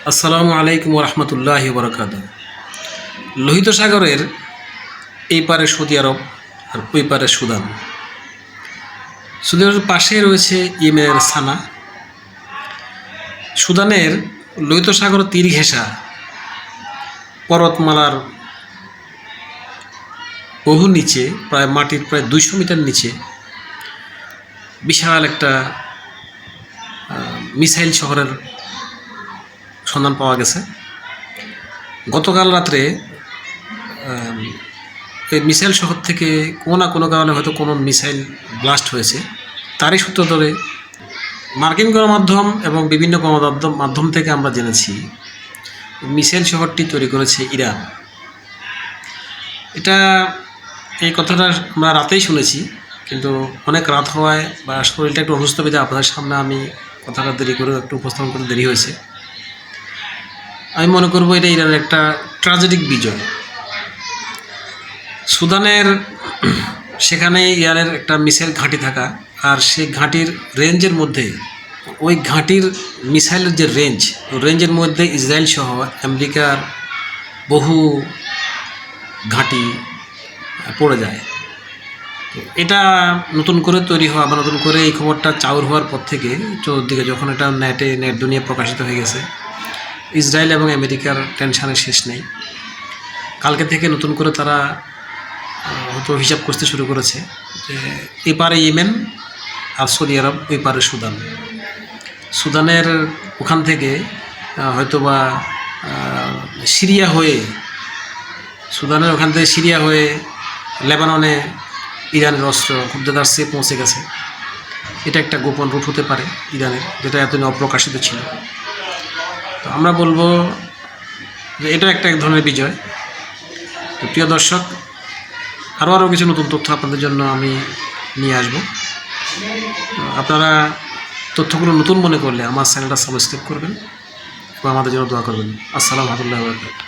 আসসালামু আলাইকুম রহমতুল্লাহ বরকাত। লোহিত সাগরের এই পারে সৌদি আরব আর ওই পারে সুদান। সৌদি আরবের পাশে রয়েছে ইয়েমেনের সানা। সুদানের লোহিত সাগর তীর ঘেঁষা পর্বতমালার বহু নিচে, প্রায় মাটির প্রায় 200 মিটার নিচে বিশাল একটা মিসাইল শহরের সন্ধান পাওয়া গেছে। গতকাল রাত্রে এই মিসাইল শহর থেকে কোনো না কোনো কারণে হয়তো কোনো মিসাইল ব্লাস্ট হয়েছে। তারই সূত্র ধরে মার্কিন গণমাধ্যম এবং বিভিন্ন গণমাধ্যম থেকে আমরা জেনেছি মিসাইল শহরটি তৈরি করেছে ইরান। এই কথাটা আমরা রাতেই শুনেছি, কিন্তু অনেক রাত হওয়ায় বা শরীরটা একটু অসুস্থ হয়ে আপনাদের সামনে আমি কথাটা দেরি করে একটু উপস্থাপন করতে দেরি হয়েছে। আমি মনে করব এটা ইরানের একটা ট্র্যাজেডিক বিজয়। সুদানের সেখানে ইরানের একটা মিসাইল ঘাঁটি থাকা, আর সেই ঘাঁটির রেঞ্জের মধ্যে ওই ঘাঁটির মিসাইলের যে রেঞ্জের মধ্যে ইসরায়েল সহ আমেরিকার বহু ঘাঁটি পড়ে যায়। তো এটা নতুন করে তৈরি হওয়া বা নতুন করে এই খবরটা চাউর হওয়ার পর থেকে চতুর্দিকে যখন এটা নেট দুনিয়া প্রকাশিত হয়ে গেছে, ইসরায়েল এবং আমেরিকার টেনশানের শেষ নেই। কালকে থেকে নতুন করে তারা হয়তো হিসাব করতে শুরু করেছে যে এই পারে ইয়েমেন আর সৌদি আরব, ওই পারে সুদানের ওখান থেকে হয়তোবা সিরিয়া হয়ে, সুদানের ওখান থেকে সিরিয়া হয়ে লেবাননে ইরানের অস্ত্র খুব দেদারসে পৌঁছে গেছে। এটা একটা গোপন রুট হতে পারে ইরানের, যেটা এতদিন অপ্রকাশিত ছিল। তো আমরা বলবো যে এটা একটা এক ধরনের বিজয়। তো প্রিয় দর্শক, আরও কিছু নতুন তথ্য আপনাদের জন্য আমি নিয়ে আসব। আপনারা তথ্যগুলো নতুন মনে করলে আমার চ্যানেলটা সাবস্ক্রাইব করবেন এবং আমাদের জন্য দোয়া করবেন। আসসালামু আলাইকুম।